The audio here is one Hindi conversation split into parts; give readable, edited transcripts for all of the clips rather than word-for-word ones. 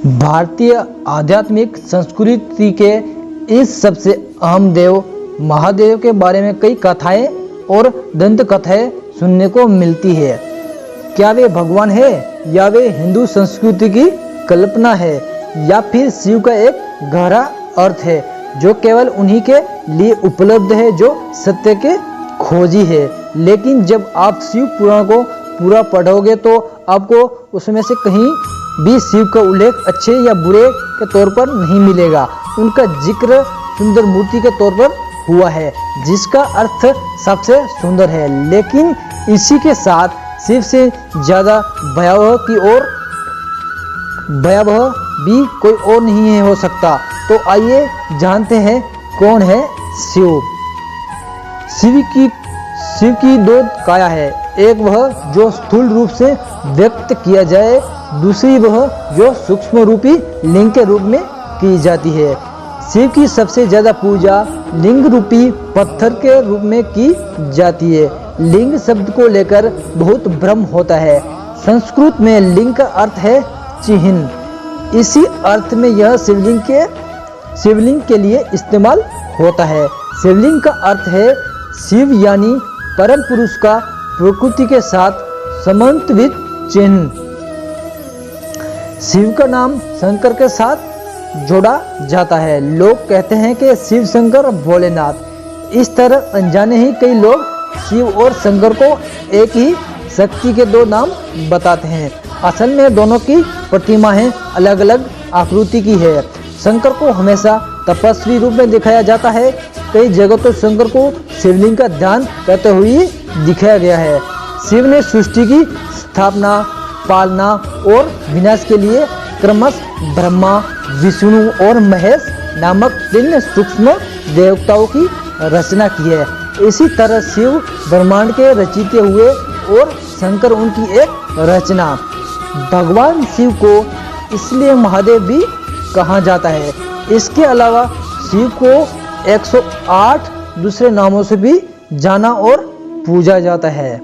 भारतीय आध्यात्मिक संस्कृति के इस सबसे अहम देव महादेव के बारे में कई कथाएं और दंत कथाएं सुनने को मिलती है। क्या वे भगवान है या वे हिंदू संस्कृति की कल्पना है या फिर शिव का एक गहरा अर्थ है जो केवल उन्हीं के लिए उपलब्ध है जो सत्य के खोजी है। लेकिन जब आप शिव पुराण को पूरा पढ़ोगे तो आपको उसमें से कहीं भी शिव का उल्लेख अच्छे या बुरे के तौर पर नहीं मिलेगा। उनका जिक्र सुंदर मूर्ति के तौर पर हुआ है जिसका अर्थ सबसे सुंदर है, लेकिन इसी के साथ शिव से ज्यादा भयावह भी कोई और नहीं हो सकता। तो आइए जानते हैं कौन है शिव। शिव की दो काया है, एक वह जो स्थूल रूप से व्यक्त किया जाए, दूसरी वह जो सूक्ष्म रूपी लिंग के रूप में की जाती है। शिव की सबसे ज्यादा पूजा लिंग रूपी पत्थर के रूप में की जाती है। लिंग शब्द को लेकर बहुत भ्रम होता है। संस्कृत में लिंग का अर्थ है चिन्ह। इसी अर्थ में यह शिवलिंग के लिए इस्तेमाल होता है। शिवलिंग का अर्थ है शिव यानी परम पुरुष का प्रकृति के साथ समन्वित चिन्ह। शिव का नाम शंकर के साथ जोड़ा जाता है। लोग कहते हैं कि शिव शंकर भोलेनाथ। इस तरह अनजाने ही कई लोग शिव और शंकर को एक ही शक्ति के दो नाम बताते हैं। असल में दोनों की प्रतिमाएं अलग अलग आकृति की है। शंकर को हमेशा तपस्वी रूप में दिखाया जाता है। कई जगह तो शंकर को शिवलिंग का ध्यान करते हुए दिखाया गया है। शिव ने सृष्टि की स्थापना, पालना और विनाश के लिए क्रमशः ब्रह्मा, विष्णु और महेश नामक 3 सूक्ष्म देवताओं की रचना की है। इसी तरह शिव ब्रह्मांड के रचिते हुए और शंकर उनकी एक रचना। भगवान शिव को इसलिए महादेव भी कहा जाता है। इसके अलावा शिव को 108 दूसरे नामों से भी जाना और पूजा जाता है।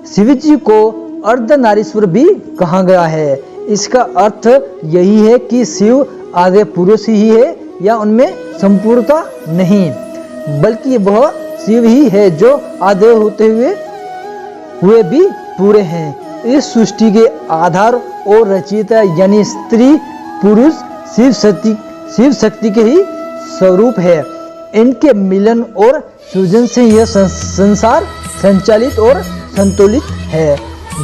शिव जी को अर्धनारीश्वर भी कहा गया है। इसका अर्थ यही है कि शिव आधे पुरुष ही है या उनमें संपूर्णता नहीं, बल्कि वह शिव ही है जो आधे होते हुए भी पूरे हैं। इस सृष्टि के आधार और रचयिता यानी स्त्री पुरुष शिव शक्ति के ही स्वरूप है। इनके मिलन और सृजन से यह संसार संचालित और संतुलित है।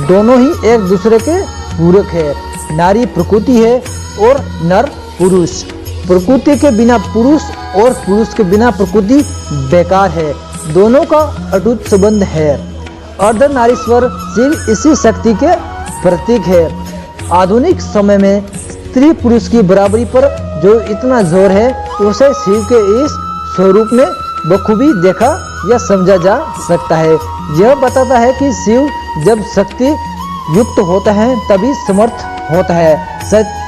दोनों ही एक दूसरे के पूरक है। नारी प्रकृति है और नर पुरुष। प्रकृति के बिना पुरुष और पुरुष के बिना प्रकृति बेकार है। दोनों का अटूट संबंध है। अर्धनारीश्वर शिव इसी शक्ति के प्रतीक है। आधुनिक समय में स्त्री पुरुष की बराबरी पर जो इतना जोर है उसे शिव के इस स्वरूप में बखूबी देखा या समझा जा सकता है। यह बताता है कि शिव जब शक्ति युक्त होता है तभी समर्थ होता है।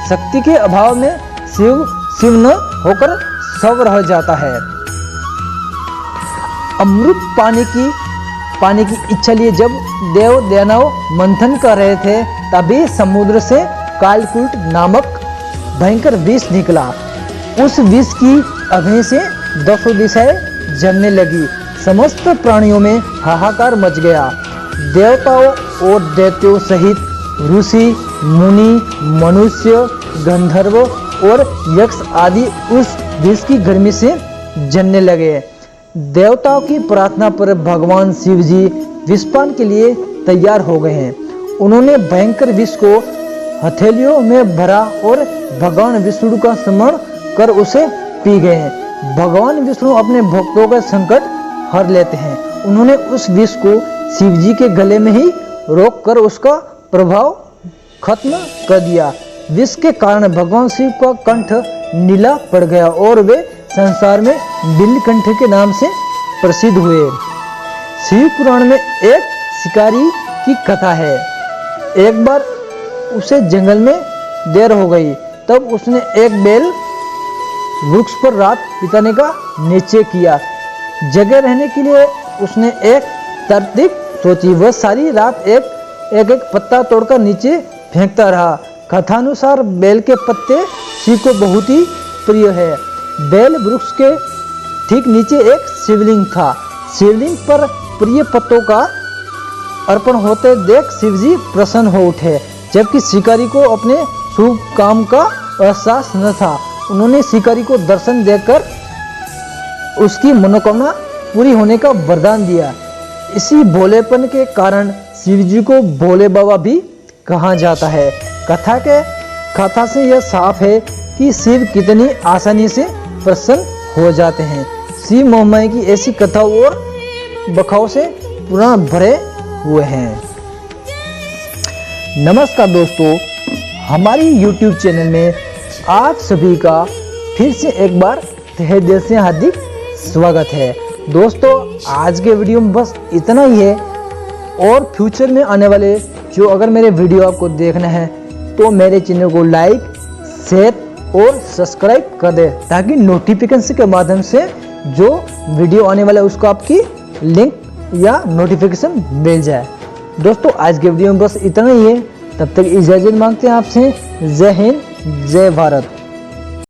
शक्ति के अभाव में शिव न होकर शव रह जाता है। अमृत पानी की इच्छा लिए जब देव दानव मंथन कर रहे थे तभी समुद्र से कालकूट नामक भयंकर विष निकला। उस विष की अग्नि से 10 दिशाएं जलने लगी। समस्त प्राणियों में हाहाकार मच गया। देवताओं और दैत्यों सहित ऋषि, मुनि, मनुष्य, गंधर्व और यक्ष आदि उस विष की गर्मी से जलने लगे। देवताओं की प्रार्थना पर भगवान शिव जी विषपान के लिए तैयार हो गए हैं। उन्होंने भयंकर विष को हथेलियों में भरा और भगवान विष्णु का स्मरण कर उसे पी गए। भगवान विष्णु अपने भक्तों का संकट हर लेते हैं। उन्होंने उस विष को शिव जी के गले में ही रोक कर उसका प्रभाव खत्म कर दिया। विष के कारण भगवान शिव का कंठ नीला पड़ गया और वे संसार में नीलकंठ के नाम से प्रसिद्ध हुए। शिव पुराण में एक शिकारी की कथा है। एक बार उसे जंगल में देर हो गई, तब उसने एक बेल वृक्ष पर रात बिताने का निश्चय किया। जगह रहने के लिए उसने एक तरकीब सोची। वह सारी रात एक एक पत्ता तोड़कर नीचे फेंकता रहा। कथानुसार बेल के पत्ते शिव को बहुत ही प्रिय है। बेल वृक्ष के ठीक नीचे एक शिवलिंग था। शिवलिंग पर प्रिय पत्तों का अर्पण होते देख शिवजी प्रसन्न हो उठे, जबकि शिकारी को अपने शुभ काम का एहसास न था। उन्होंने शिकारी को दर्शन देकर उसकी मनोकामना पूरी होने का वरदान दिया। इसी भोलेपन के कारण शिवजी को भोले बाबा भी कहा जाता है। कथा से यह साफ है कि शिव कितनी आसानी से प्रसन्न हो जाते हैं। शिव मोहमाया की ऐसी कथाओं और बखाओं से पुराण भरे हुए हैं। नमस्कार दोस्तों, हमारी YouTube चैनल में आप सभी का फिर से एक बार तहे दिल से हार्दिक स्वागत है। दोस्तों, आज के वीडियो में बस इतना ही है, और फ्यूचर में आने वाले जो अगर मेरे वीडियो आपको देखना है तो मेरे चैनल को लाइक, शेयर और सब्सक्राइब कर दे, ताकि नोटिफिकेशन के माध्यम से जो वीडियो आने वाला है उसको आपकी लिंक या नोटिफिकेशन मिल जाए। दोस्तों, आज के वीडियो में बस इतना ही है। तब तक इजाज़त मांगते हैं आपसे। जय हिंद, जय भारत।